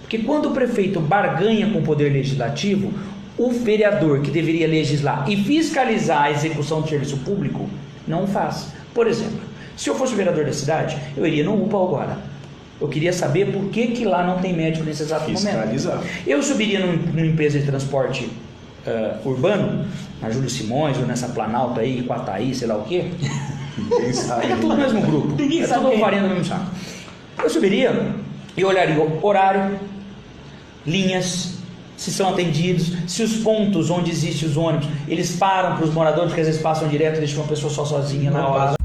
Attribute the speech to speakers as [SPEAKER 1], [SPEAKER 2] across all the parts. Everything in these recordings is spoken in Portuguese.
[SPEAKER 1] Porque quando o prefeito barganha com o poder legislativo, o vereador que deveria legislar e fiscalizar a execução do serviço público não faz. Por exemplo, se eu fosse o vereador da cidade, eu iria no UPA agora. Eu queria saber por que lá não tem médico nesse exato momento. Eu subiria numa empresa de transporte urbano, na Júlio Simões, ou nessa Planalto aí, Quataí, sei lá o quê. É tudo o mesmo grupo. É tudo farinha do mesmo saco. Eu subiria e olharia o horário, linhas, se são atendidos, se os pontos onde existem os ônibus, eles param para os moradores, porque às vezes passam direto e deixam uma pessoa só sozinha na hora.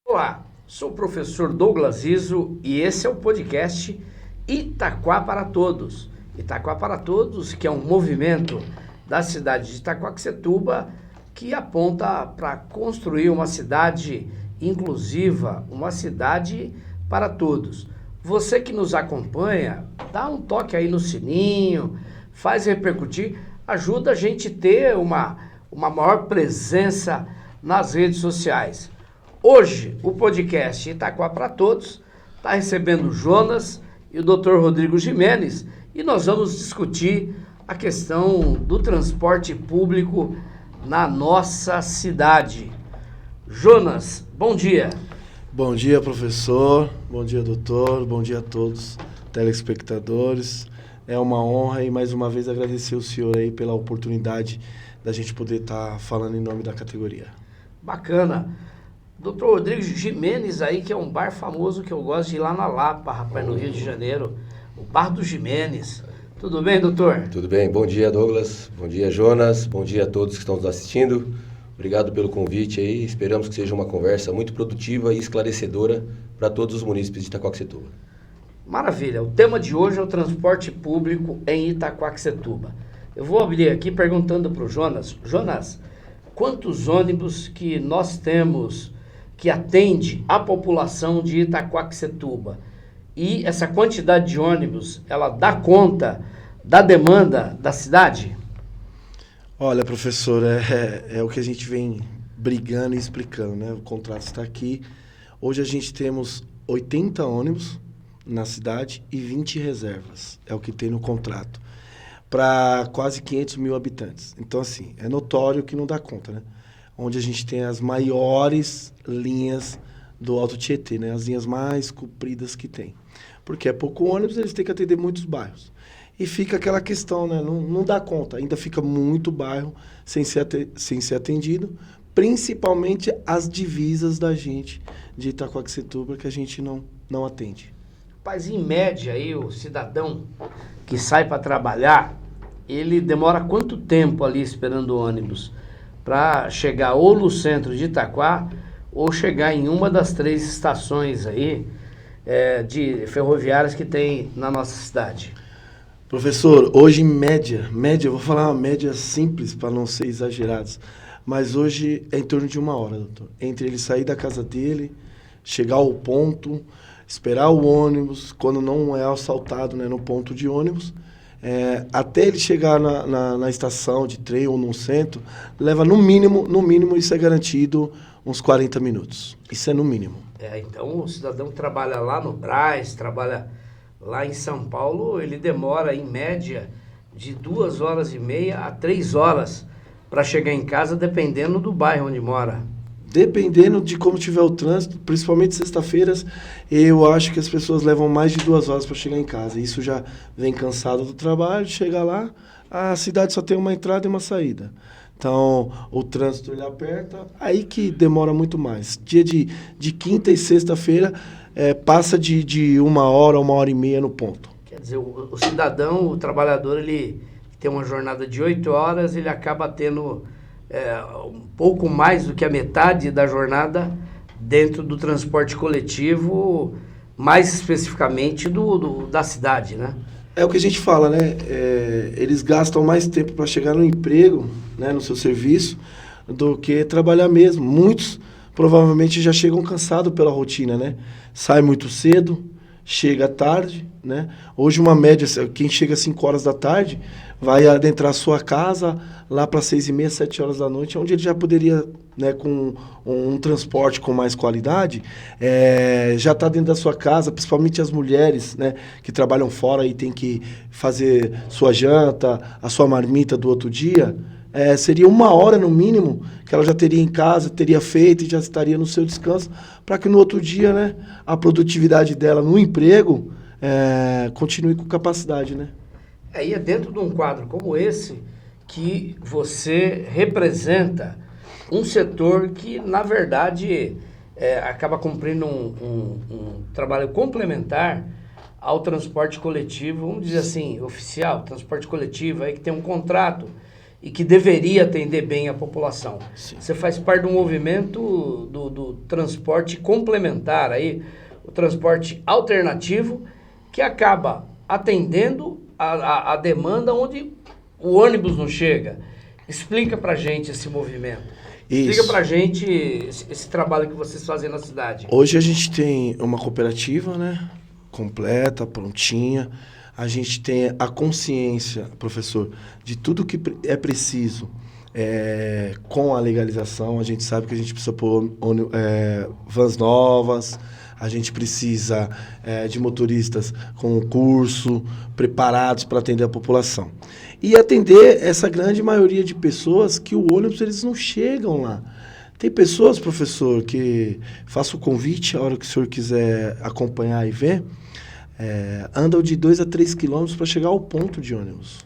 [SPEAKER 2] Olá, sou o professor Douglas Izzo e esse é o podcast Itaquá para Todos. Itaquá para Todos, que é um movimento da cidade de Itaquaquecetuba que aponta para construir uma cidade inclusiva, uma cidade para todos. Você que nos acompanha, dá um toque aí no sininho, faz repercutir, ajuda a gente a ter uma maior presença nas redes sociais. Hoje, o podcast Itaquá para Todos está recebendo o Jonas e o Dr. Rodrigo Jimenez e nós vamos discutir a questão do transporte público na nossa cidade. Jonas, bom dia.
[SPEAKER 3] Bom dia, professor. Bom dia, doutor. Bom dia a todos, telespectadores. É uma honra e mais uma vez agradecer o senhor aí pela oportunidade da gente poder estar falando em nome da categoria.
[SPEAKER 2] Bacana. Dr. Rodrigo Jimenez aí, que é um bar famoso que eu gosto de ir lá na Lapa, rapaz, no Rio de Janeiro. O Bar do Jimenez. Tudo bem, doutor?
[SPEAKER 4] Tudo bem. Bom dia, Douglas. Bom dia, Jonas. Bom dia a todos que estão nos assistindo. Obrigado pelo convite aí. Esperamos que seja uma conversa muito produtiva e esclarecedora para todos os munícipes de Itaquaquecetuba.
[SPEAKER 2] Maravilha. O tema de hoje é o transporte público em Itaquaquecetuba. Eu vou abrir aqui perguntando para o Jonas. Jonas, quantos ônibus que nós temos que atende a população de Itaquaquecetuba? E essa quantidade de ônibus, ela dá conta da demanda da cidade?
[SPEAKER 3] Olha, professor, é o que a gente vem brigando e explicando, né? O contrato está aqui. Hoje a gente temos 80 ônibus na cidade e 20 reservas. É o que tem no contrato. Para quase 500 mil habitantes. Então, assim, é notório que não dá conta, né? Onde a gente tem as maiores linhas do Alto Tietê, né? As linhas mais compridas que tem. Porque é pouco ônibus, eles têm que atender muitos bairros. E fica aquela questão, né? Não dá conta. Ainda fica muito bairro sem ser atendido, principalmente as divisas da gente de Itaquaquecetuba, que a gente não atende.
[SPEAKER 2] Mas, em média, aí, o cidadão que sai para trabalhar, ele demora quanto tempo ali esperando o ônibus para chegar ou no centro de Itaquá ou chegar em uma das 3 estações aí de ferroviárias que tem na nossa cidade?
[SPEAKER 3] Professor, hoje em média, eu vou falar uma média simples para não ser exagerados, mas hoje é em torno de 1 hora, doutor. Entre ele sair da casa dele, chegar ao ponto, esperar o ônibus, quando não é assaltado, né, no ponto de ônibus, até ele chegar na estação de trem ou no centro, leva no mínimo isso é garantido, uns 40 minutos. Isso é no mínimo.
[SPEAKER 2] Então o cidadão que trabalha lá no Brás, trabalha lá em São Paulo, ele demora em média de 2h30 a 3 horas para chegar em casa, dependendo do bairro onde mora.
[SPEAKER 3] Dependendo de como tiver o trânsito, principalmente sexta-feiras, eu acho que as pessoas levam mais de 2 horas para chegar em casa. Isso já vem cansado do trabalho, chega lá, a cidade só tem uma entrada e uma saída. Então, o trânsito ele aperta, aí que demora muito mais. Dia de quinta e sexta-feira, passa de 1 hora, 1h30 no ponto.
[SPEAKER 2] Quer dizer, o cidadão, o trabalhador, ele tem uma jornada de 8 horas, ele acaba tendo um pouco mais do que a metade da jornada dentro do transporte coletivo, mais especificamente da cidade, né?
[SPEAKER 3] É o que a gente fala, né? Eles gastam mais tempo para chegar no emprego, né, no seu serviço, do que trabalhar mesmo. Muitos provavelmente já chegam cansados pela rotina, né? Sai muito cedo, chega tarde, né? Hoje uma média, quem chega às 5 horas da tarde vai adentrar a sua casa lá para 6h30, 7 horas da noite, onde ele já poderia, né, com um transporte com mais qualidade, já está dentro da sua casa, principalmente as mulheres, né, que trabalham fora e tem que fazer sua janta, a sua marmita do outro dia. Seria 1 hora no mínimo que ela já teria em casa, teria feito e já estaria no seu descanso, para que no outro dia, né, a produtividade dela no emprego continue com capacidade, né?
[SPEAKER 2] E é dentro de um quadro como esse que você representa um setor que, na verdade, acaba cumprindo um trabalho complementar ao transporte coletivo, vamos dizer assim, oficial, transporte coletivo, aí que tem um contrato e que deveria atender bem a população. Sim. Você faz parte do movimento do transporte complementar, aí, o transporte alternativo, que acaba atendendo a demanda onde o ônibus não chega. Explica pra gente esse movimento.
[SPEAKER 3] Isso.
[SPEAKER 2] Explica pra gente esse trabalho que vocês fazem na cidade.
[SPEAKER 3] Hoje a gente tem uma cooperativa, né, completa, prontinha. A gente tem a consciência, professor, de tudo que é preciso com a legalização. A gente sabe que a gente precisa pôr vans novas, a gente precisa de motoristas com curso, preparados para atender a população. E atender essa grande maioria de pessoas que o ônibus eles não chegam lá. Tem pessoas, professor, que faço o convite, a hora que o senhor quiser acompanhar e ver, andam de 2 a 3 quilômetros para chegar ao ponto de ônibus.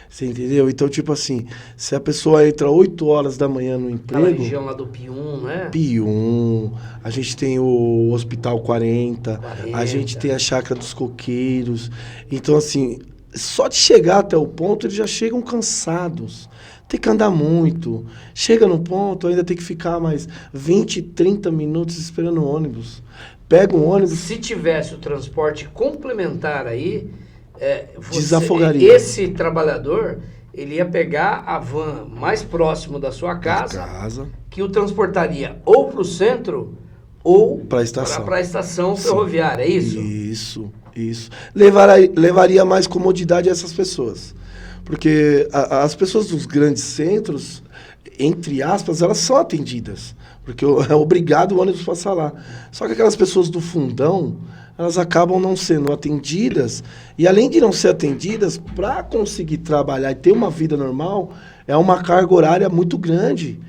[SPEAKER 3] Você entendeu? Então, tipo assim, se a pessoa entra 8 horas da manhã no emprego...
[SPEAKER 2] Aquela região lá do Pium, né?
[SPEAKER 3] Pium, a gente tem o Hospital 40, a gente tem a Chácara dos Coqueiros. Então, assim, só de chegar até o ponto, eles já chegam cansados. Tem que andar muito. Chega no ponto, ainda tem que ficar mais 20, 30 minutos esperando o ônibus. Pega um ônibus...
[SPEAKER 2] Se tivesse o transporte complementar aí,
[SPEAKER 3] desafogaria.
[SPEAKER 2] Esse trabalhador, ele ia pegar a van mais próximo da sua casa, que o transportaria ou para o centro ou para a estação ferroviária, é isso?
[SPEAKER 3] Isso. Levaria mais comodidade a essas pessoas. Porque as pessoas dos grandes centros, entre aspas, elas são atendidas. Porque é obrigado o ônibus passar lá. Só que aquelas pessoas do fundão, elas acabam não sendo atendidas. E além de não ser atendidas, para conseguir trabalhar e ter uma vida normal, é uma carga horária muito grande.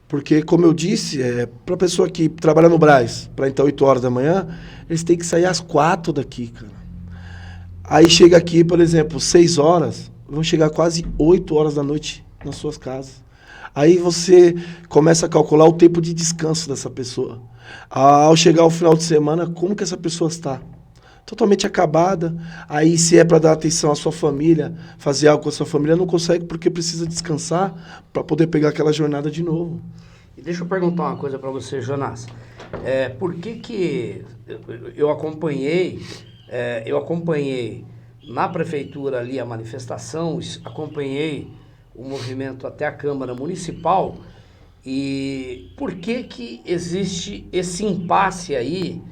[SPEAKER 3] Porque, como eu disse, para a pessoa que trabalha no Brás, para entrar 8 horas da manhã, eles têm que sair às 4 daqui, cara. Aí chega aqui, por exemplo, 6 horas, vão chegar quase 8 horas da noite nas suas casas. Aí você começa a calcular o tempo de descanso dessa pessoa. Ao chegar ao final de semana, como que essa pessoa está? Totalmente acabada. Aí, se é para dar atenção à sua família, fazer algo com a sua família, não consegue porque precisa descansar para poder pegar aquela jornada de novo.
[SPEAKER 2] E deixa eu perguntar uma coisa para você, Jonas. Por que eu acompanhei na prefeitura ali a manifestação, acompanhei o movimento até a Câmara Municipal, e por que existe esse impasse aí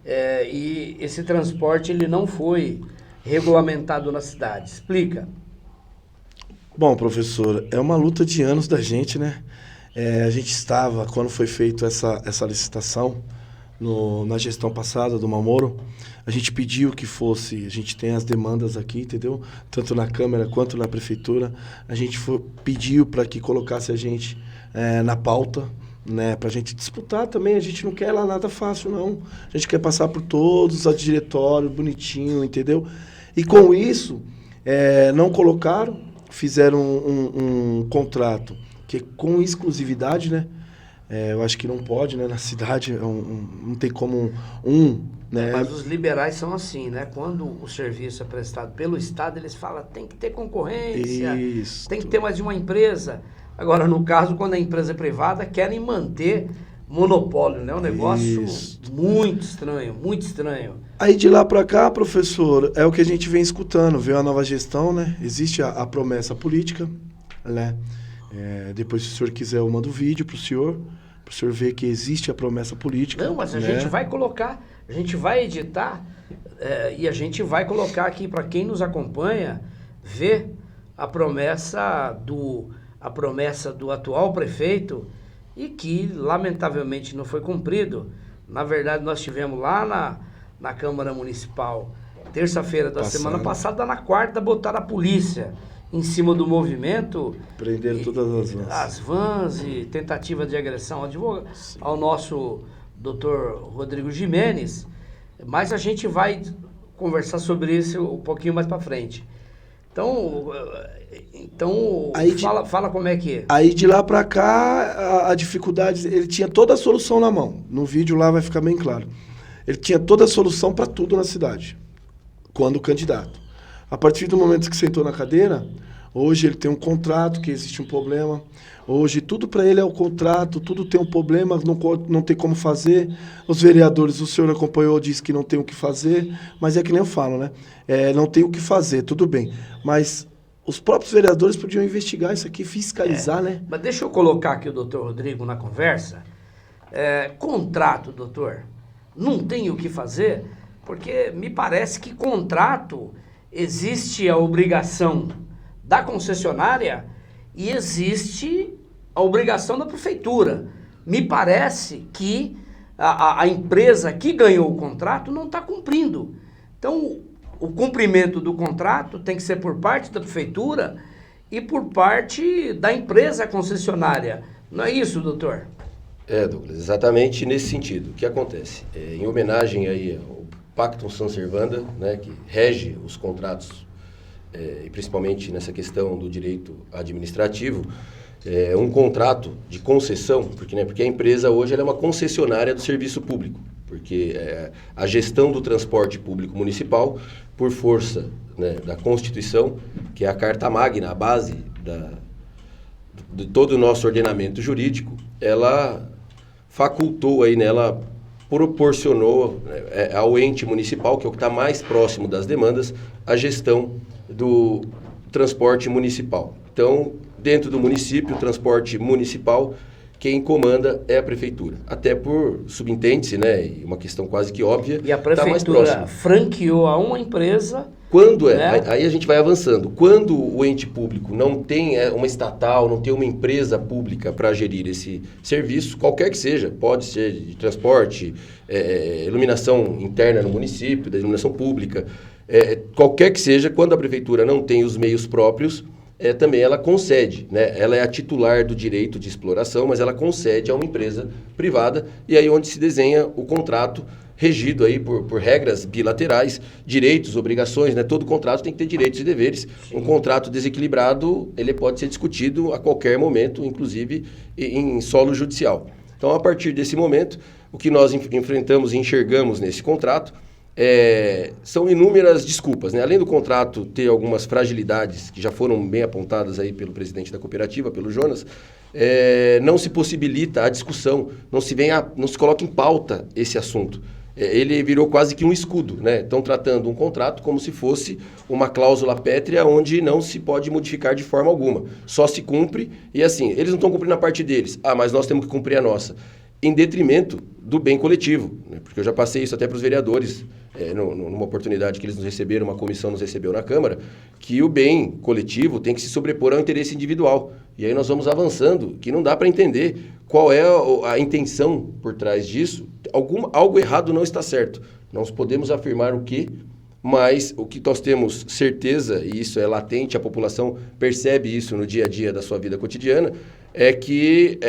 [SPEAKER 2] e esse transporte ele não foi regulamentado na cidade? Explica.
[SPEAKER 3] Bom, professor, é uma luta de anos da gente, né? A gente estava, quando foi feita essa licitação, na gestão passada do Mamoro, a gente pediu que fosse, a gente tem as demandas aqui, entendeu? Tanto na Câmara quanto na Prefeitura, a gente pediu para que colocasse a gente na pauta, né? Para a gente disputar também, a gente não quer lá nada fácil, não. A gente quer passar por todos os diretórios, bonitinho, entendeu? E com isso, não colocaram, fizeram um contrato que é com exclusividade, né? Eu acho que não pode, né? Na cidade, não tem como né?
[SPEAKER 2] Mas os liberais são assim, né? Quando o serviço é prestado pelo Estado, eles falam tem que ter concorrência, tem que ter mais de uma empresa. Agora, no caso, quando a empresa é privada, querem manter monopólio, né? Um negócio muito estranho, muito estranho.
[SPEAKER 3] Aí de lá para cá, professor, é o que a gente vem escutando. Veio a nova gestão, né? Existe a promessa política, né? Depois, se o senhor quiser, eu mando o vídeo para o senhor ver que existe a promessa política.
[SPEAKER 2] Não, mas a
[SPEAKER 3] né?
[SPEAKER 2] gente vai colocar, a gente vai editar e a gente vai colocar aqui para quem nos acompanha ver a promessa do atual prefeito e que lamentavelmente não foi cumprido. Na verdade, nós tivemos lá na Câmara Municipal, terça-feira da semana passada, na quarta, botaram a polícia em cima do movimento.
[SPEAKER 3] Prenderam todas as vans.
[SPEAKER 2] As vans e tentativa de agressão ao nosso doutor Rodrigo Gimenez. Mas a gente vai conversar sobre isso um pouquinho mais para frente. Então
[SPEAKER 3] aí
[SPEAKER 2] fala como é que é.
[SPEAKER 3] Aí de lá para cá, a dificuldade, ele tinha toda a solução na mão. No vídeo lá vai ficar bem claro. Ele tinha toda a solução para tudo na cidade, quando candidato. A partir do momento que sentou na cadeira, hoje ele tem um contrato, que existe um problema. Hoje tudo para ele é o contrato, tudo tem um problema, não tem como fazer. Os vereadores, o senhor acompanhou, disse que não tem o que fazer, mas é que nem eu falo, né? Não tem o que fazer, tudo bem. Mas os próprios vereadores podiam investigar isso aqui, fiscalizar, né?
[SPEAKER 2] Mas deixa eu colocar aqui o doutor Rodrigo na conversa. Contrato, doutor, não tem o que fazer, porque me parece que contrato existe a obrigação da concessionária e existe a obrigação da prefeitura. Me parece que a empresa que ganhou o contrato não está cumprindo. Então, o cumprimento do contrato tem que ser por parte da prefeitura e por parte da empresa concessionária. Não é isso, doutor?
[SPEAKER 4] Douglas, exatamente nesse sentido. O que acontece? Em homenagem aí ao Pactum Sunt Servanda, né, que rege os contratos, e principalmente nessa questão do direito administrativo, um contrato de concessão, porque a empresa hoje ela é uma concessionária do serviço público, porque a gestão do transporte público municipal, por força, né, da Constituição, que é a Carta Magna, a base de todo o nosso ordenamento jurídico, ela facultou aí, né, ela proporcionou ao ente municipal, que é o que está mais próximo das demandas, a gestão do transporte municipal. Então, dentro do município, o transporte municipal, quem comanda é a prefeitura. Até por subentende-se, né, e uma questão quase que óbvia,
[SPEAKER 2] e a prefeitura franqueou a uma empresa.
[SPEAKER 4] Quando aí a gente vai avançando. Quando o ente público não tem uma estatal, não tem uma empresa pública para gerir esse serviço, qualquer que seja, pode ser de transporte, iluminação interna no município, da iluminação pública, qualquer que seja, quando a prefeitura não tem os meios próprios, também ela concede, né? Ela é a titular do direito de exploração, mas ela concede a uma empresa privada, e aí onde se desenha o contrato regido aí por regras bilaterais, direitos, obrigações, né? Todo contrato tem que ter direitos e deveres. Sim. Um contrato desequilibrado, ele pode ser discutido a qualquer momento, inclusive em solo judicial. Então, a partir desse momento, o que nós enfrentamos e enxergamos nesse contrato são inúmeras desculpas, né? Além do contrato ter algumas fragilidades que já foram bem apontadas aí pelo presidente da cooperativa, pelo Jonas, não se possibilita a discussão, não se coloca em pauta esse assunto. Ele virou quase que um escudo, né? Estão tratando um contrato como se fosse uma cláusula pétrea onde não se pode modificar de forma alguma. Só se cumpre e assim, eles não estão cumprindo a parte deles. Mas nós temos que cumprir a nossa. Em detrimento do bem coletivo, né? Porque eu já passei isso até para os vereadores, numa oportunidade que eles nos receberam, uma comissão nos recebeu na Câmara, que o bem coletivo tem que se sobrepor ao interesse individual. E aí nós vamos avançando, que não dá para entender qual é a intenção por trás disso. Algo errado não está certo. Nós podemos afirmar o quê, mas o que nós temos certeza, e isso é latente, a população percebe isso no dia a dia da sua vida cotidiana, é que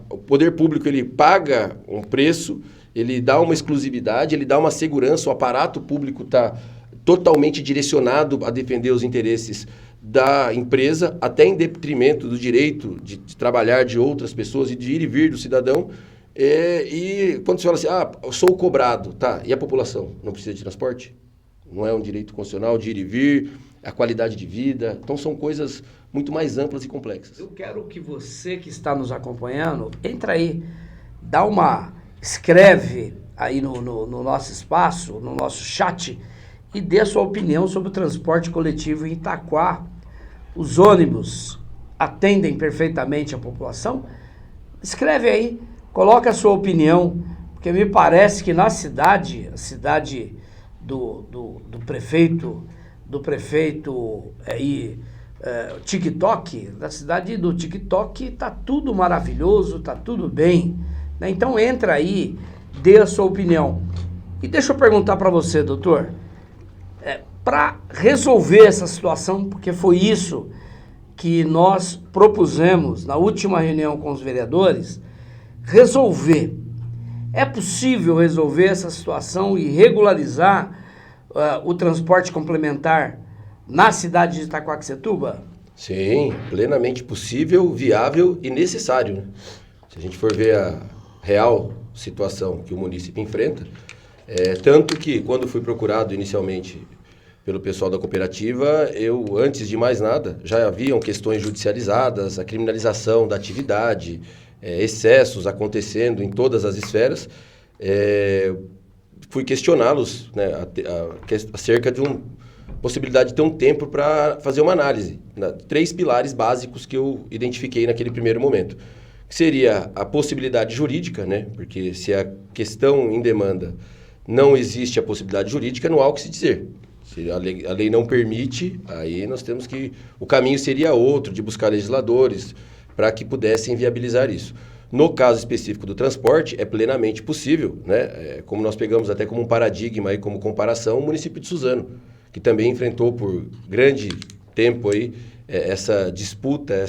[SPEAKER 4] o poder público ele paga um preço, ele dá uma exclusividade, ele dá uma segurança, o aparato público está totalmente direcionado a defender os interesses da empresa, até em detrimento do direito de trabalhar de outras pessoas e de ir e vir do cidadão. E quando você fala assim, eu sou cobrado, tá, e a população não precisa de transporte? Não é um direito constitucional de ir e vir, a qualidade de vida. Então são coisas muito mais amplas e complexas. Eu
[SPEAKER 2] quero que você que está nos acompanhando, entra aí, escreve aí no nosso espaço, no nosso chat, e dê a sua opinião sobre o transporte coletivo em Itaquá. Os ônibus atendem perfeitamente a população? Escreve aí, coloca a sua opinião, porque me parece que na cidade, a cidade do prefeito aí, TikTok, da cidade do TikTok, tá tudo maravilhoso, tá tudo bem, né? Então entra aí, dê a sua opinião. E deixa eu perguntar para você, doutor, para resolver essa situação, porque foi isso que nós propusemos na última reunião com os vereadores, resolver. É possível resolver essa situação e regularizar o transporte complementar na cidade de Itaquaquecetuba?
[SPEAKER 4] Sim, plenamente possível, viável e necessário, né? Se a gente for ver a real situação que o município enfrenta, tanto que quando fui procurado inicialmente pelo pessoal da cooperativa, eu, antes de mais nada, já haviam questões judicializadas, a criminalização da atividade, excessos acontecendo em todas as esferas. Fui questioná-los, né, acerca de possibilidade de ter um tempo para fazer uma análise. 3 pilares básicos que eu identifiquei naquele primeiro momento. Que seria a possibilidade jurídica, né, porque se a questão em demanda não existe a possibilidade jurídica, não há o que se dizer. Se a lei não permite, aí nós temos que... O caminho seria outro, de buscar legisladores para que pudessem viabilizar isso. No caso específico do transporte, é plenamente possível, né? Como nós pegamos até como um paradigma, aí, como comparação, o município de Suzano, que também enfrentou por grande tempo aí, essa disputa,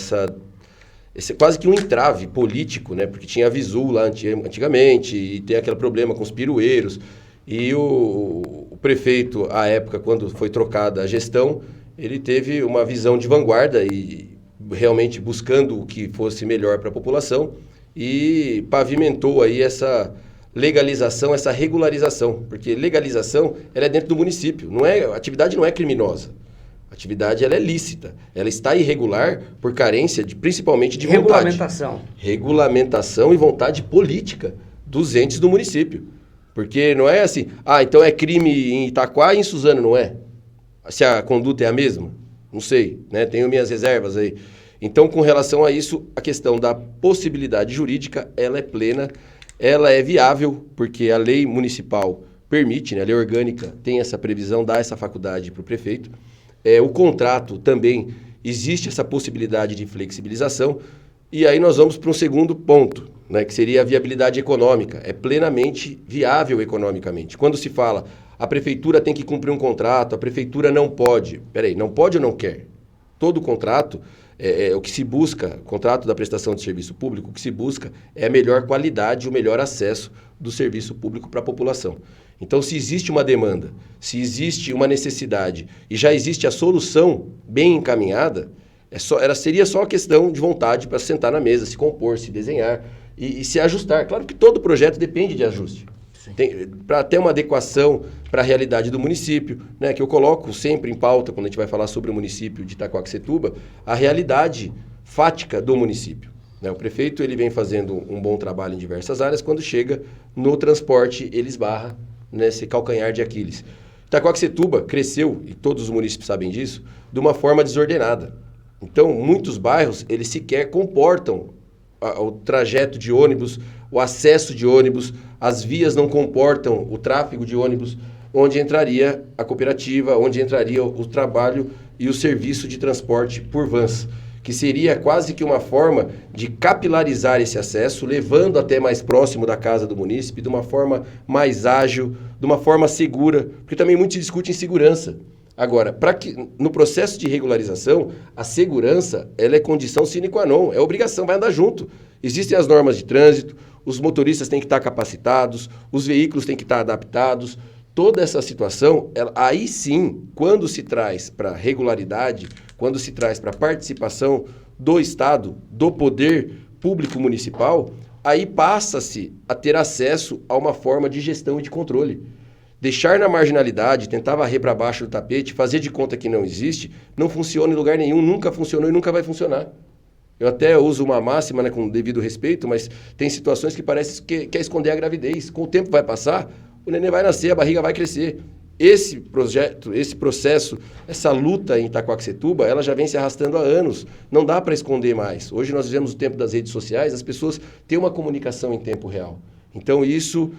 [SPEAKER 4] esse quase que um entrave político, né? Porque tinha a Visul lá antigamente, e tem aquele problema com os pirueiros. E o prefeito, à época, quando foi trocada a gestão, ele teve uma visão de vanguarda e realmente buscando o que fosse melhor para a população, e pavimentou aí essa legalização, essa regularização, porque legalização ela é dentro do município, a atividade não é criminosa, a atividade ela é lícita, ela está irregular por carência principalmente de vontade. Regulamentação e vontade política dos entes do município, porque não é assim, então é crime em Itaquá e em Suzano não é? Se a conduta é a mesma? Não sei, né? Tenho minhas reservas aí. Então, com relação a isso, a questão da possibilidade jurídica, ela é plena, ela é viável, porque a lei municipal permite, né? A lei orgânica tem essa previsão, dá essa faculdade para o prefeito. O contrato também existe essa possibilidade de flexibilização. E aí nós vamos para um segundo ponto, né? Que seria a viabilidade econômica. É plenamente viável economicamente. Quando se fala, a prefeitura tem que cumprir um contrato, a prefeitura não pode. Peraí, não pode ou não quer? Todo contrato... o que se busca, contrato da prestação de serviço público, o que se busca é a melhor qualidade e o melhor acesso do serviço público para a população. Então, se existe uma demanda, se existe uma necessidade e já existe a solução bem encaminhada, seria só a questão de vontade para sentar na mesa, se compor, se desenhar e se ajustar. Claro que todo projeto depende de ajuste. Para ter uma adequação para a realidade do município, né, que eu coloco sempre em pauta, quando a gente vai falar sobre o município de Itaquaquecetuba, a realidade fática do município. Né? O prefeito ele vem fazendo um bom trabalho em diversas áreas, quando chega no transporte ele esbarra nesse calcanhar de Aquiles. Itaquaquecetuba cresceu, e todos os municípios sabem disso, de uma forma desordenada. Então, muitos bairros eles sequer comportam o trajeto de ônibus, o acesso de ônibus, as vias não comportam o tráfego de ônibus, onde entraria a cooperativa, onde entraria o trabalho e o serviço de transporte por vans, que seria quase que uma forma de capilarizar esse acesso, levando até mais próximo da casa do munícipe, de uma forma mais ágil, de uma forma segura, porque também muito se discute em segurança. Agora, no processo de regularização, a segurança ela é condição sine qua non, é obrigação, vai andar junto. Existem as normas de trânsito, os motoristas têm que estar capacitados, os veículos têm que estar adaptados. Toda essa situação, aí sim, quando se traz para regularidade, quando se traz para participação do Estado, do poder público municipal, aí passa-se a ter acesso a uma forma de gestão e de controle. Deixar na marginalidade, tentar varrer para baixo do tapete, fazer de conta que não existe, não funciona em lugar nenhum, nunca funcionou e nunca vai funcionar. Eu até uso uma máxima, né, com devido respeito, mas tem situações que parece que quer esconder a gravidez. Com o tempo vai passar, o neném vai nascer, a barriga vai crescer. Esse projeto, esse processo, essa luta em Itaquaquecetuba, ela já vem se arrastando há anos. Não dá para esconder mais. Hoje nós vivemos o tempo das redes sociais, as pessoas têm uma comunicação em tempo real. Então, isso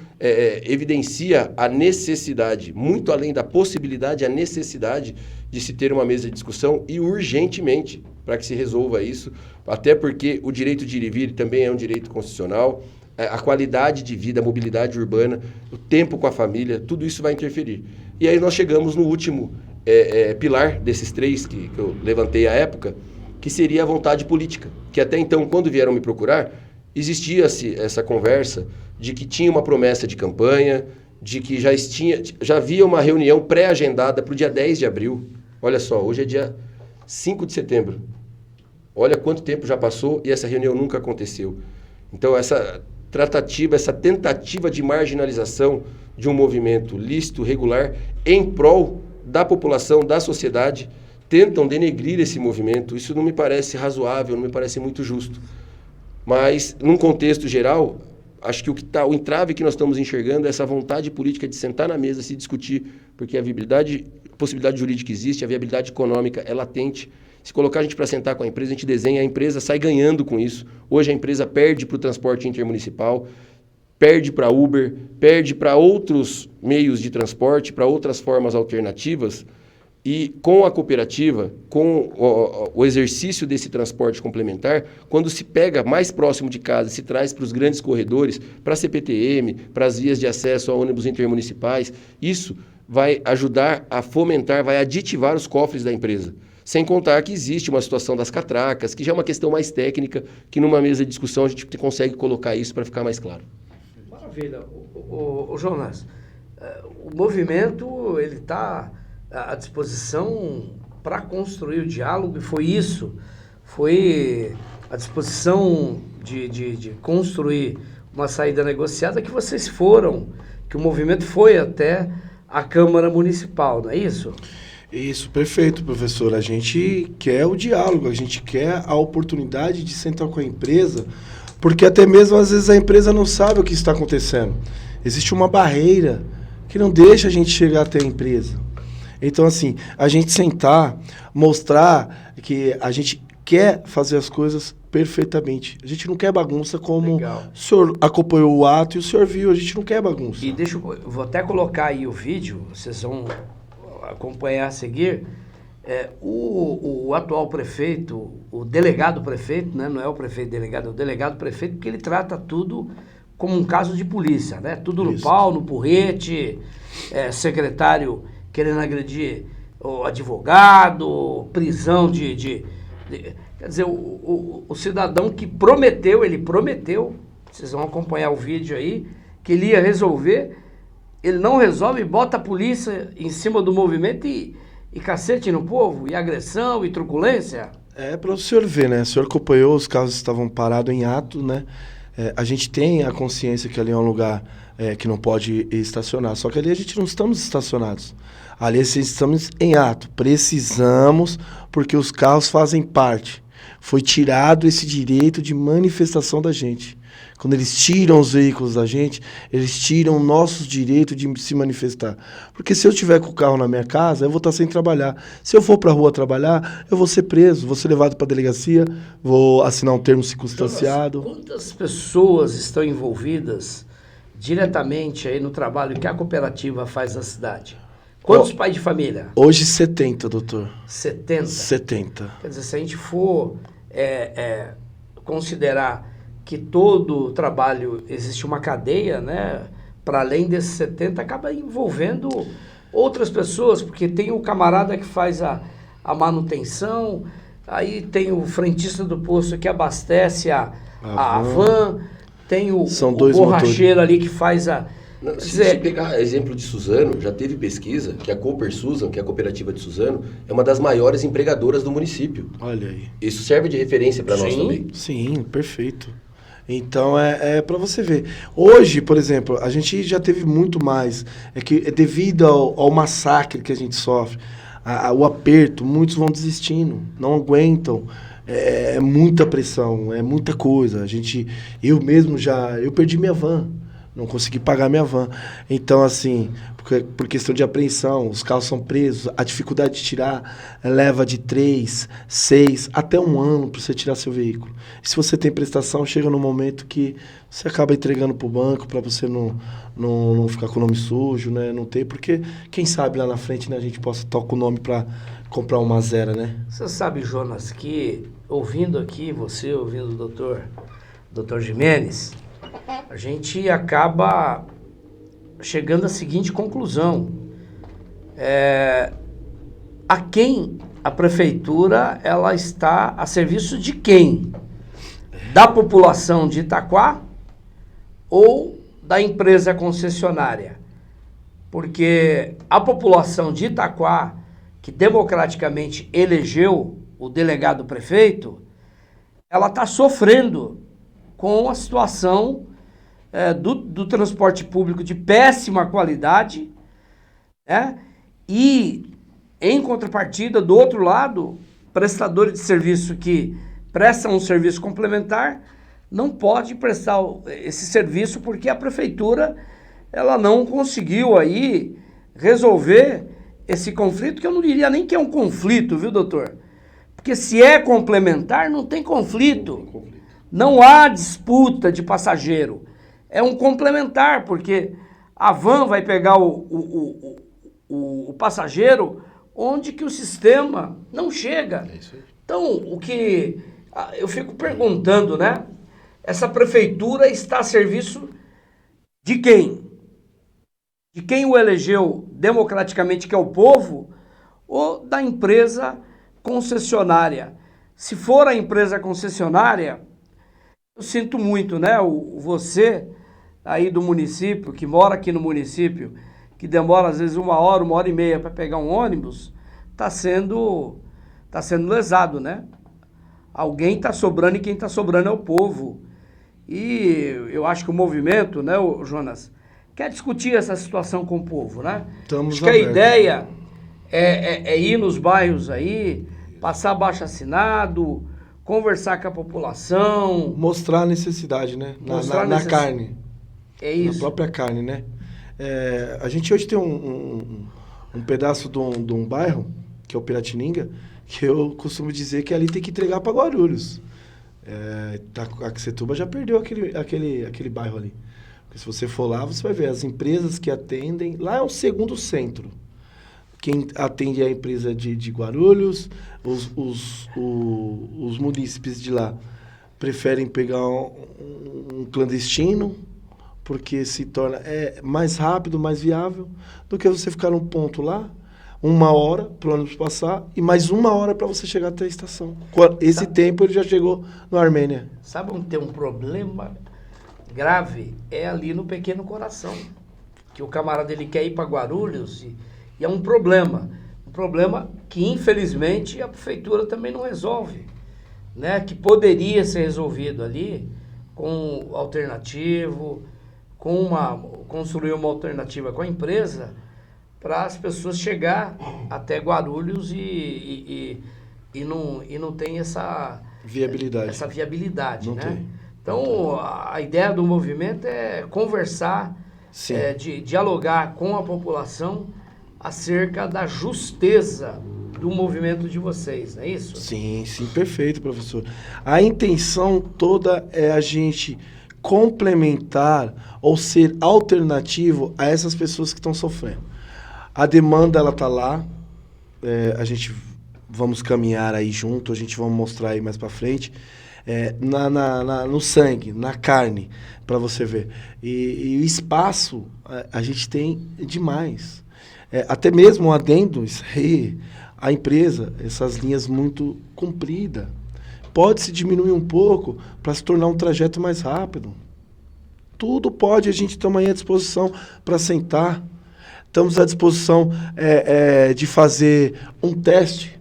[SPEAKER 4] evidencia a necessidade, muito além da possibilidade, a necessidade de se ter uma mesa de discussão e urgentemente para que se resolva isso, até porque o direito de ir e vir também é um direito constitucional, a qualidade de vida, a mobilidade urbana, o tempo com a família, tudo isso vai interferir. E aí nós chegamos no último pilar desses 3 que eu levantei à época, que seria a vontade política, que até então, quando vieram me procurar, existia-se essa conversa de que tinha uma promessa de campanha, de que já havia uma reunião pré-agendada para o dia 10 de abril. Olha só, hoje é dia 5 de setembro. Olha quanto tempo já passou e essa reunião nunca aconteceu. Então, essa tentativa de marginalização de um movimento lícito, regular, em prol da população, da sociedade, tentam denegrir esse movimento. Isso não me parece razoável, não me parece muito justo. Mas, num contexto geral, acho que o entrave que nós estamos enxergando é essa vontade política de sentar na mesa, se discutir, porque a possibilidade jurídica existe, a viabilidade econômica é latente. Se colocar a gente para sentar com a empresa, a gente desenha, a empresa sai ganhando com isso. Hoje a empresa perde para o transporte intermunicipal, perde para Uber, perde para outros meios de transporte, para outras formas alternativas. E com a cooperativa, com o exercício desse transporte complementar, quando se pega mais próximo de casa, se traz para os grandes corredores, para a CPTM, para as vias de acesso a ônibus intermunicipais, isso vai ajudar a fomentar, vai aditivar os cofres da empresa. Sem contar que existe uma situação das catracas, que já é uma questão mais técnica, que numa mesa de discussão a gente consegue colocar isso para ficar mais claro.
[SPEAKER 2] Maravilha. O Jonas, o movimento ele está à disposição para construir o diálogo, e foi a disposição de construir uma saída negociada que vocês foram, que o movimento foi até a Câmara Municipal, não é isso?
[SPEAKER 3] Isso, perfeito, professor. A gente quer o diálogo, a gente quer a oportunidade de sentar com a empresa, porque até mesmo às vezes a empresa não sabe o que está acontecendo. Existe uma barreira que não deixa a gente chegar até a empresa. Então, assim, a gente sentar, mostrar que a gente quer fazer as coisas perfeitamente. A gente não quer bagunça, como
[SPEAKER 2] Legal.
[SPEAKER 3] O senhor acompanhou o ato e o senhor viu, a gente não quer bagunça.
[SPEAKER 2] E eu vou até colocar aí o vídeo, vocês vão acompanhar a seguir. O atual prefeito, o delegado prefeito, né, não é o prefeito delegado, é o delegado prefeito, porque ele trata tudo como um caso de polícia, né? Tudo no pau, no porrete, secretário querendo agredir o advogado, prisão quer dizer, o cidadão que ele prometeu, vocês vão acompanhar o vídeo aí, que ele ia resolver, ele não resolve, bota a polícia em cima do movimento e cacete no povo, e agressão, e truculência.
[SPEAKER 3] É para o senhor ver, né? O senhor acompanhou, os carros estavam parados em ato, né? A gente tem a consciência que ali é um lugar que não pode estacionar, só que ali a gente não estamos estacionados. Ali estamos em ato, precisamos, porque os carros fazem parte. Foi tirado esse direito de manifestação da gente. Quando eles tiram os veículos da gente, eles tiram o nosso direito de se manifestar. Porque se eu tiver com o carro na minha casa, eu vou estar sem trabalhar. Se eu for para a rua trabalhar, eu vou ser preso, vou ser levado para a delegacia, vou assinar um termo circunstanciado.
[SPEAKER 2] Quantas pessoas estão envolvidas diretamente aí no trabalho que a cooperativa faz na cidade? Quantos pais de família?
[SPEAKER 3] Hoje 70, doutor.
[SPEAKER 2] 70?
[SPEAKER 3] 70.
[SPEAKER 2] Quer dizer, se a gente for considerar que todo o trabalho existe uma cadeia, né? Para além desses 70, acaba envolvendo outras pessoas, porque tem o camarada que faz a manutenção, aí tem o frentista do posto que abastece a van, tem o borracheiro ali que faz a...
[SPEAKER 4] Se pegar exemplo de Suzano, já teve pesquisa que a Cooper Suzano, que é a cooperativa de Suzano, é uma das maiores empregadoras do município.
[SPEAKER 3] Olha aí.
[SPEAKER 4] Isso serve de referência para nós também.
[SPEAKER 3] Sim, perfeito. Então, para você ver. Hoje, por exemplo, a gente já teve muito mais. Devido ao massacre que a gente sofre, o aperto, muitos vão desistindo, não aguentam. É muita pressão, é muita coisa. Eu mesmo eu perdi minha van. não consegui pagar minha van. Então, assim, por questão de apreensão, os carros são presos, a dificuldade de tirar leva de 3, 6, até 1 ano para você tirar seu veículo. E se você tem prestação, chega no momento que você acaba entregando para o banco para você não ficar com o nome sujo, né? Não ter, porque quem sabe lá na frente, né, a gente possa tocar o nome para comprar uma zero, né?
[SPEAKER 2] Você sabe, Jonas, que ouvindo aqui, você ouvindo o doutor Jimenez, a gente acaba chegando à seguinte conclusão. A quem a prefeitura ela está a serviço de quem? Da população de Itaquá ou da empresa concessionária? Porque a população de Itaquá, que democraticamente elegeu o delegado prefeito, ela está sofrendo com a situação do transporte público de péssima qualidade, né? E, em contrapartida, do outro lado, prestadores de serviço que prestam um serviço complementar não pode prestar esse serviço porque a prefeitura ela não conseguiu aí resolver esse conflito, que eu não diria nem que é um conflito, viu, doutor? Porque se é complementar, não tem conflito. Não há disputa de passageiro. É um complementar, porque a van vai pegar o passageiro onde que o sistema não chega.
[SPEAKER 4] É isso aí.
[SPEAKER 2] Então, o que eu fico perguntando, né? Essa prefeitura está a serviço de quem? De quem o elegeu democraticamente, que é o povo, ou da empresa concessionária? Se for a empresa concessionária, eu sinto muito, né? Você aí do município, que mora aqui no município, que demora às vezes 1 hora, 1h30 para pegar um ônibus, está sendo lesado, né? Alguém está sobrando e quem está sobrando é o povo. E eu acho que o movimento, né, Jonas, quer discutir essa situação com o povo, né? Acho que a ideia é ir nos bairros aí, passar abaixo-assinado, conversar com a população.
[SPEAKER 3] Mostrar a necessidade, né? Na carne.
[SPEAKER 2] É isso.
[SPEAKER 3] Na própria carne, né? A gente hoje tem um pedaço de um bairro, que é o Piratininga, que eu costumo dizer que ali tem que entregar para Guarulhos. Taquecetuba já perdeu aquele bairro ali. Porque se você for lá, você vai ver as empresas que atendem. Lá é o segundo centro. Quem atende é a empresa de Guarulhos, os munícipes de lá preferem pegar um clandestino, porque se torna mais rápido, mais viável, do que você ficar num ponto lá, 1 hora para o ônibus passar e mais 1 hora para você chegar até a estação. Esse tempo ele já chegou no Armênia.
[SPEAKER 2] Sabe onde tem um problema grave? É ali no Pequeno Coração. Que o camarada ele quer ir para Guarulhos e é um problema. Um problema que, infelizmente, a prefeitura também não resolve. Né? Que poderia ser resolvido ali com alternativo, construir uma alternativa com a empresa para as pessoas chegar até Guarulhos e não tem essa viabilidade,
[SPEAKER 3] não
[SPEAKER 2] né?
[SPEAKER 3] tem.
[SPEAKER 2] Então, a ideia do movimento é conversar, dialogar com a população acerca da justeza do movimento de vocês, não é isso?
[SPEAKER 3] Sim, perfeito, professor. A intenção toda é a gente complementar ou ser alternativo a essas pessoas que estão sofrendo. A demanda, ela tá lá, a gente vamos caminhar aí junto, a gente vai mostrar aí mais para frente, no sangue, na carne, para você ver. E o espaço a gente tem demais. Até mesmo um adendo, isso aí, a empresa, essas linhas muito compridas, pode-se diminuir um pouco para se tornar um trajeto mais rápido. Tudo pode, a gente está aí à disposição para sentar. Estamos à disposição de fazer um teste,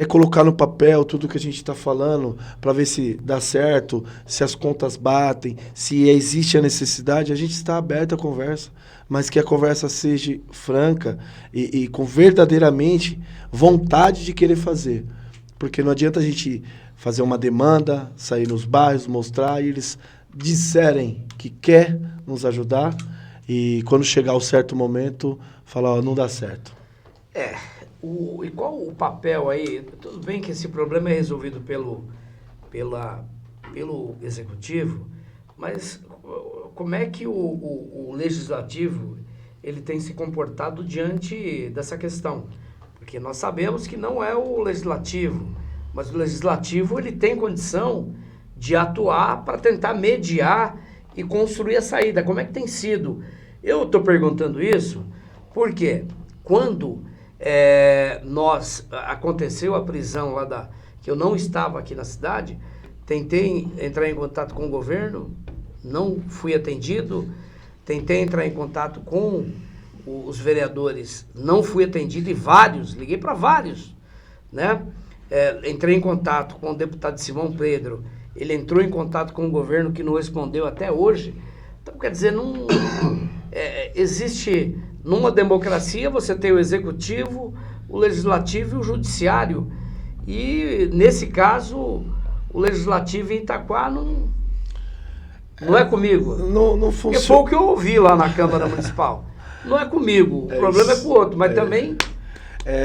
[SPEAKER 3] colocar no papel tudo que a gente está falando para ver se dá certo, se as contas batem, se existe a necessidade. A gente está aberto à conversa, mas que a conversa seja franca e com verdadeiramente vontade de querer fazer. Porque não adianta a gente fazer uma demanda, sair nos bairros, mostrar e eles disserem que quer nos ajudar e quando chegar o certo momento, falar, ó, não dá certo.
[SPEAKER 2] E qual o papel aí? Tudo bem que esse problema é resolvido pelo executivo, mas como é que o legislativo ele tem se comportado diante dessa questão? Porque nós sabemos que não é o legislativo, mas o legislativo ele tem condição de atuar para tentar mediar e construir a saída. Como é que tem sido? Eu estou perguntando isso porque quando aconteceu a prisão lá que eu não estava aqui na cidade, tentei entrar em contato com o governo, não fui atendido, tentei entrar em contato com os vereadores, não fui atendido liguei para vários, né? Entrei em contato com o deputado Simão Pedro, ele entrou em contato com o governo que não respondeu até hoje. Então, quer dizer, não existe, numa democracia, você tem o executivo, o legislativo e o judiciário. E, nesse caso, o legislativo em Itaquá não é comigo.
[SPEAKER 3] Não funciona.
[SPEAKER 2] Porque foi o que eu ouvi lá na Câmara Municipal. Não é comigo, o problema é com o outro, mas também...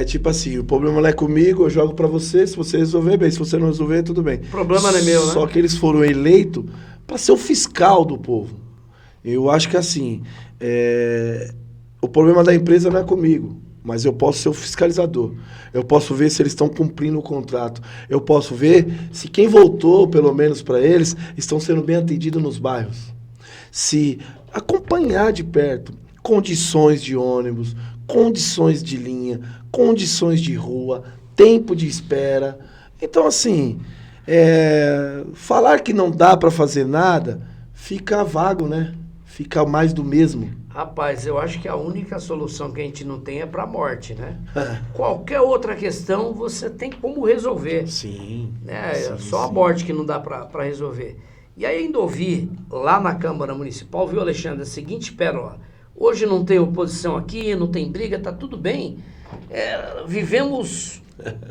[SPEAKER 3] Tipo assim, o problema não é comigo, eu jogo pra você, se você resolver, bem, se você não resolver, tudo bem.
[SPEAKER 2] O problema não é meu, né?
[SPEAKER 3] Só que eles foram eleitos para ser o fiscal do povo. Eu acho que assim, o problema da empresa não é comigo, mas eu posso ser o fiscalizador. Eu posso ver se eles estão cumprindo o contrato. Eu posso ver se quem votou, pelo menos para eles, estão sendo bem atendidos nos bairros. Se acompanhar de perto condições de ônibus, condições de linha, condições de rua, tempo de espera. Então, assim, falar que não dá para fazer nada fica vago, né? Fica mais do mesmo.
[SPEAKER 2] Rapaz, eu acho que a única solução que a gente não tem é para a morte, né? Qualquer outra questão você tem como resolver.
[SPEAKER 3] Sim.
[SPEAKER 2] Né?
[SPEAKER 3] Sim,
[SPEAKER 2] Só a
[SPEAKER 3] sim.
[SPEAKER 2] morte que não dá para resolver. E aí ainda ouvi lá na Câmara Municipal, viu, Alexandre, a seguinte pérola. Hoje não tem oposição aqui, não tem briga, tá tudo bem. Vivemos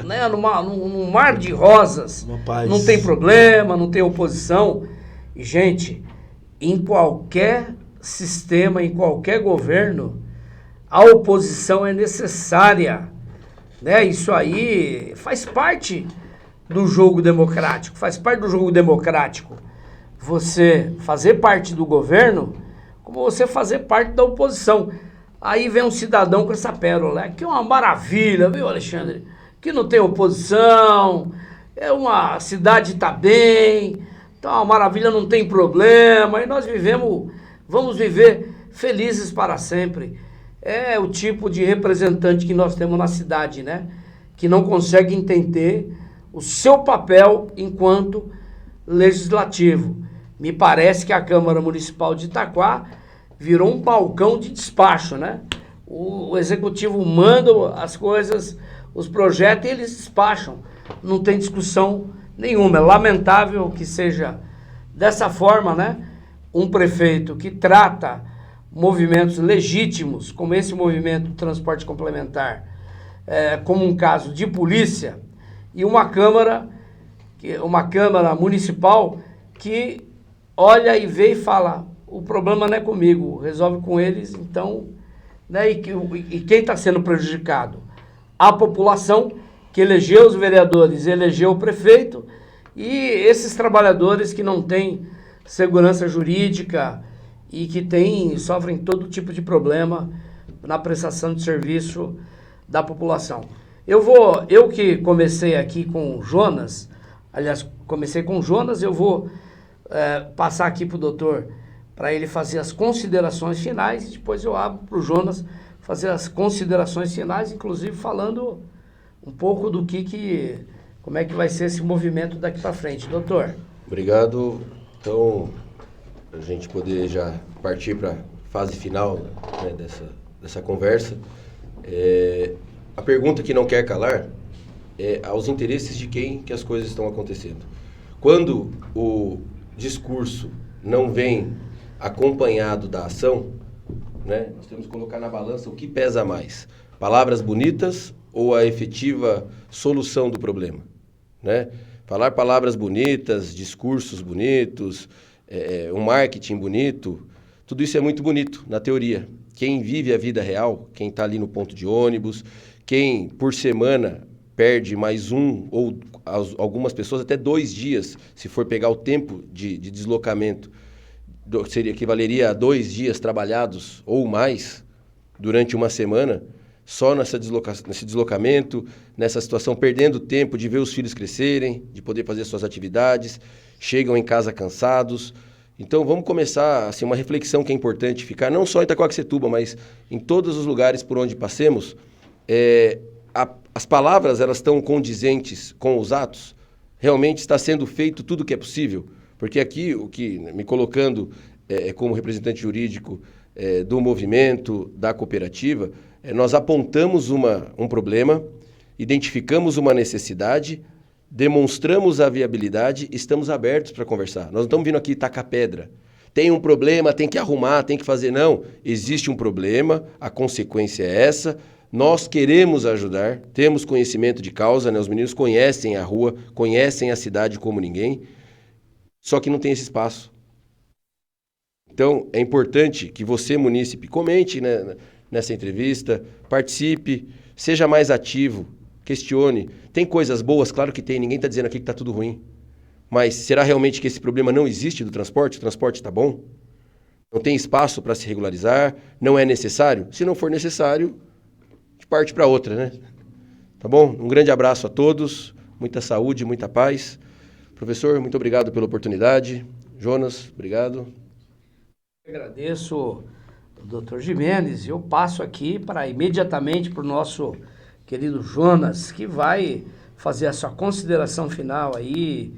[SPEAKER 2] né, num mar de rosas.
[SPEAKER 3] Uma paz.
[SPEAKER 2] Não tem problema, não tem oposição. E, gente, em qualquer sistema, em qualquer governo, a oposição é necessária. Né? Isso aí faz parte do jogo democrático. Faz parte do jogo democrático. Você fazer parte do governo como você fazer parte da oposição. Aí vem um cidadão com essa pérola. Que é uma maravilha, viu, Alexandre? Que não tem oposição, uma cidade está bem, então uma maravilha, não tem problema, e nós vamos viver felizes para sempre. É o tipo de representante que nós temos na cidade, né? Que não consegue entender o seu papel enquanto legislativo. Me parece que a Câmara Municipal de Itaquá virou um balcão de despacho, né? O executivo manda as coisas, os projetos, e eles despacham. Não tem discussão nenhuma. É lamentável que seja dessa forma, né? Um prefeito que trata movimentos legítimos, como esse movimento do transporte complementar, como um caso de polícia, e uma Câmara Municipal que olha e vê e fala, o problema não é comigo, resolve com eles, então, né? E quem está sendo prejudicado? A população que elegeu os vereadores, elegeu o prefeito, e esses trabalhadores que não têm segurança jurídica e que sofrem todo tipo de problema na prestação de serviço da população. Eu que comecei aqui com o Jonas, eu vou passar aqui para o doutor, para ele fazer as considerações finais, e depois eu abro para o Jonas fazer as considerações finais, inclusive falando um pouco do como é que vai ser esse movimento daqui para frente. Doutor.
[SPEAKER 4] Obrigado. Então, a gente poder já partir para a fase final, né, dessa conversa. A pergunta que não quer calar é aos interesses de quem que as coisas estão acontecendo. Quando o discurso não vem acompanhado da ação, né, nós temos que colocar na balança o que pesa mais, palavras bonitas ou a efetiva solução do problema, né? Falar palavras bonitas, discursos bonitos, um marketing bonito, tudo isso é muito bonito na teoria. Quem vive a vida real, quem está ali no ponto de ônibus, quem por semana perde mais um ou algumas pessoas até 2 dias, se for pegar o tempo de deslocamento, equivaleria a 2 dias trabalhados ou mais durante uma semana, só nesse deslocamento, nessa situação, perdendo tempo de ver os filhos crescerem, de poder fazer suas atividades, chegam em casa cansados. Então vamos começar assim, uma reflexão que é importante ficar, não só em Itaquaquecetuba, mas em todos os lugares por onde passemos. As palavras elas estão condizentes com os atos? Realmente está sendo feito tudo o que é possível? Porque aqui, me colocando como representante jurídico do movimento, da cooperativa, nós apontamos um problema, identificamos uma necessidade, demonstramos a viabilidade, estamos abertos para conversar. Nós não estamos vindo aqui tacar pedra. Tem um problema, tem que arrumar, tem que fazer. Não, existe um problema, a consequência é essa. Nós queremos ajudar, temos conhecimento de causa, né? Os meninos conhecem a rua, conhecem a cidade como ninguém, só que não tem esse espaço. Então, é importante que você, munícipe, comente, né, nessa entrevista, participe, seja mais ativo, questione. Tem coisas boas? Claro que tem, ninguém está dizendo aqui que está tudo ruim. Mas será realmente que esse problema não existe do transporte? O transporte está bom? Não tem espaço para se regularizar? Não é necessário? Se não for necessário, a gente parte para outra, né? Tá bom? Um grande abraço a todos, muita saúde, muita paz. Professor, muito obrigado pela oportunidade. Jonas, obrigado.
[SPEAKER 2] Agradeço, Dr. Gimenez, e eu passo aqui imediatamente para o nosso querido Jonas, que vai fazer a sua consideração final aí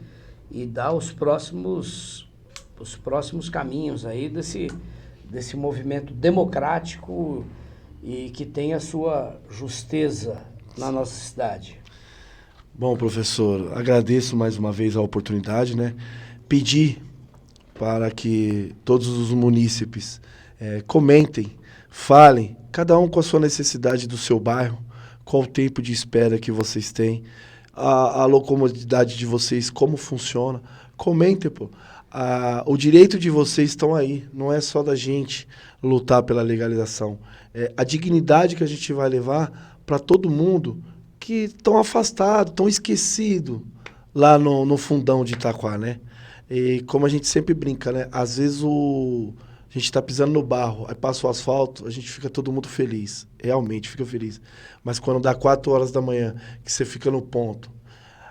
[SPEAKER 2] e dar os próximos caminhos aí desse movimento democrático e que tem a sua justeza na nossa cidade.
[SPEAKER 3] Bom, professor, agradeço mais uma vez a oportunidade, né? Pedir para que todos os munícipes comentem, falem, cada um com a sua necessidade do seu bairro, qual o tempo de espera que vocês têm, a locomodidade de vocês, como funciona. Comentem, pô. O direito de vocês estão aí, não é só da gente lutar pela legalização. A dignidade que a gente vai levar para todo mundo que estão afastados, estão esquecidos lá no fundão de Itaquá, né? E como a gente sempre brinca, né? Às vezes a gente tá pisando no barro, aí passa o asfalto, a gente fica todo mundo feliz. Realmente fica feliz. Mas quando dá 4 horas da manhã, que você fica no ponto,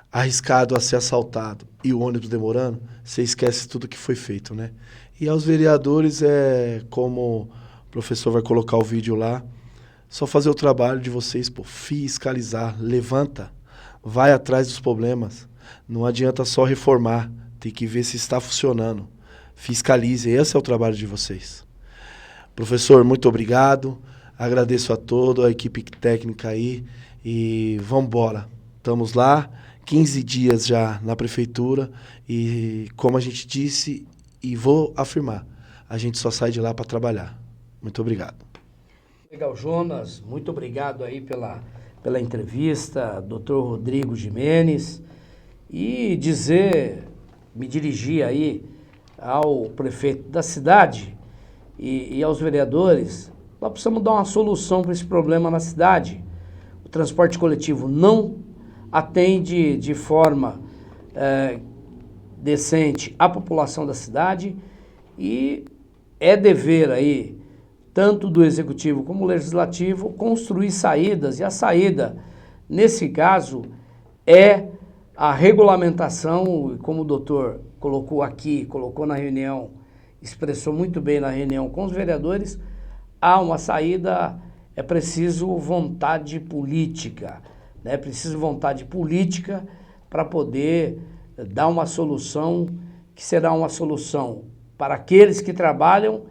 [SPEAKER 3] arriscado a ser assaltado, e o ônibus demorando, você esquece tudo que foi feito, né? E aos vereadores, como o professor vai colocar o vídeo lá, só fazer o trabalho de vocês, pô, fiscalizar, levanta, vai atrás dos problemas. Não adianta só reformar, tem que ver se está funcionando. Fiscalize, esse é o trabalho de vocês. Professor, muito obrigado. Agradeço a toda a equipe técnica aí e vamos embora. Estamos lá, 15 dias já na prefeitura e, como a gente disse, e vou afirmar, a gente só sai de lá para trabalhar. Muito obrigado.
[SPEAKER 2] Legal, Jonas, muito obrigado aí pela entrevista, Dr. Rodrigo Gimenez, e me dirigir aí ao prefeito da cidade e aos vereadores. Nós precisamos dar uma solução para esse problema na cidade. O transporte coletivo não atende de forma decente a população da cidade e é dever aí, tanto do Executivo como do Legislativo, construir saídas, e a saída, nesse caso, é a regulamentação, como o doutor colocou na reunião, expressou muito bem na reunião com os vereadores, há uma saída, é preciso vontade política, né? É preciso vontade política para poder dar uma solução que será uma solução para aqueles que trabalham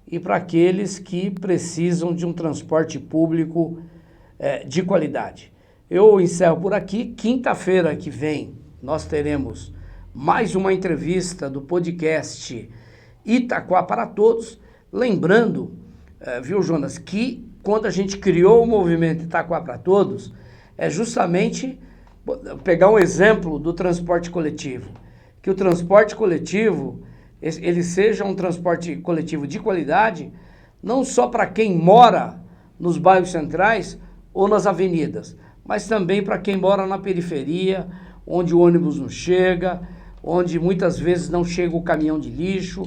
[SPEAKER 2] e para aqueles que precisam de um transporte público de qualidade. Eu encerro por aqui. Quinta-feira que vem nós teremos mais uma entrevista do podcast Itaquá para Todos. Lembrando, viu, Jonas, que quando a gente criou o movimento Itaquá para Todos, é justamente pegar um exemplo do transporte coletivo. Que o transporte coletivo, ele seja um transporte coletivo de qualidade, não só para quem mora nos bairros centrais ou nas avenidas, mas também para quem mora na periferia, onde o ônibus não chega, onde muitas vezes não chega o caminhão de lixo,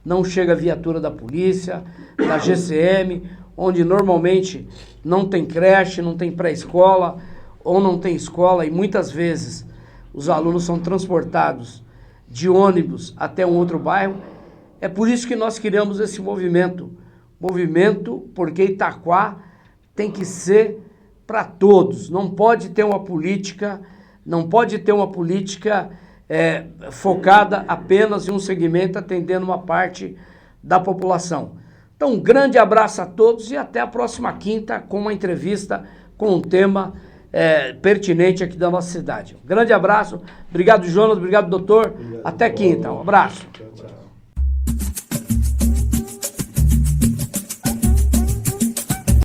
[SPEAKER 2] não chega a viatura da polícia, da GCM, onde normalmente não tem creche, não tem pré-escola, ou não tem escola, e muitas vezes os alunos são transportados de ônibus até um outro bairro. É por isso que nós criamos esse movimento. Movimento porque Itaquá tem que ser para todos. Não pode ter uma política, focada apenas em um segmento, atendendo uma parte da população. Então, um grande abraço a todos e até a próxima quinta com uma entrevista com um tema pertinente aqui da nossa cidade. Um grande abraço. Obrigado, Jonas. Obrigado, doutor. Até quinta. Um abraço.
[SPEAKER 3] Tchau, tchau.